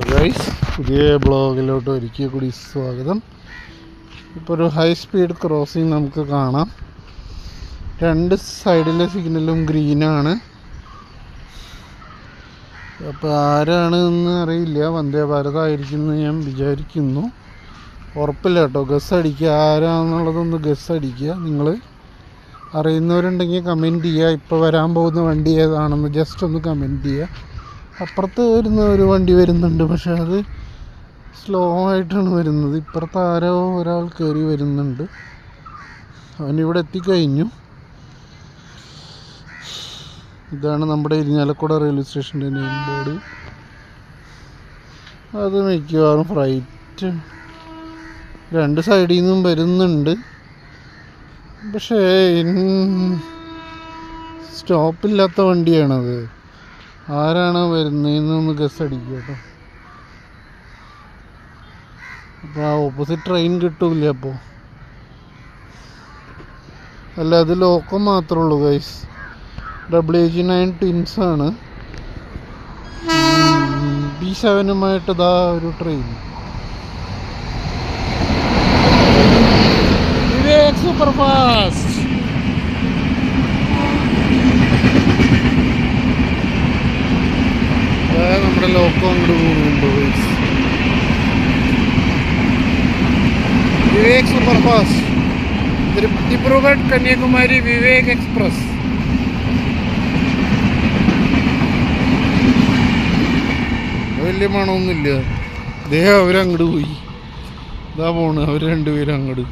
Guys, പുതിയ ബ്ലോഗിലോട്ട് ഒരിക്കൽ കൂടി സ്വാഗതം. ഇപ്പോൾ ഒരു ഹൈ സ്പീഡ് ക്രോസിങ് നമുക്ക് കാണാം. രണ്ട് സൈഡിലെ സിഗ്നലും ഗ്രീനാണ്. അപ്പോൾ ആരാണ് എന്ന് അറിയില്ല, വന്ദേ ഭാരത് ആയിരിക്കും എന്ന് ഞാൻ വിചാരിക്കുന്നു. ഉറപ്പില്ല കേട്ടോ. ഗസ് അടിക്കുക, ആരാന്നുള്ളതൊന്ന് ഗസ് അടിക്കുക. നിങ്ങൾ അറിയുന്നവരുണ്ടെങ്കിൽ കമൻറ്റ് ചെയ്യുക. ഇപ്പോൾ വരാൻ പോകുന്ന വണ്ടി ഏതാണെന്ന് ജസ്റ്റ് ഒന്ന് കമൻറ്റ് ചെയ്യുക. അപ്പുറത്ത് വരുന്ന ഒരു വണ്ടി വരുന്നുണ്ട്, പക്ഷെ അത് സ്ലോ ആയിട്ടാണ് വരുന്നത്. ഇപ്പുറത്ത് ആരോ ഒരാൾ കയറി വരുന്നുണ്ട്. അവനിവിടെ എത്തിക്കഴിഞ്ഞു. ഇതാണ് നമ്മുടെ ഇരിഞ്ഞാലക്കുട റെയിൽവേ സ്റ്റേഷൻ്റെ നെയിം ബോർഡ്. അത് മിക്കവാറും ഫ്ലൈറ്റ് രണ്ട് സൈഡിൽ നിന്നും വരുന്നുണ്ട്, പക്ഷേ സ്റ്റോപ്പില്ലാത്ത വണ്ടിയാണത്. ആരാണ് വരുന്നതെന്നൊന്ന് ഗസ് അടിക്കുക കേട്ടോ. അപ്പോൾ ആ ഓപ്പോസിറ്റ് ട്രെയിൻ കിട്ടൂല. അപ്പോൾ അല്ല, അത് ലോക്കം മാത്രമേ ഉള്ളൂ ഗൈസ്. WG9 ട്വിൻസാണ്. B7 ഇതാ ഒരു ട്രെയിൻ. Vivek super fast. നമ്മുടെ ലോക്കം അങ്ങോട്ട് പോകുന്നുണ്ട് guys. Vivek super fast, Dibrugarh Kanyakumari Vivek express. വലിയ മണമൊന്നുമില്ല. അവരങ്ങോട്ട് പോയി. ഇതാ പോണ് അവർ രണ്ടുപേരും അങ്ങോട്ട്.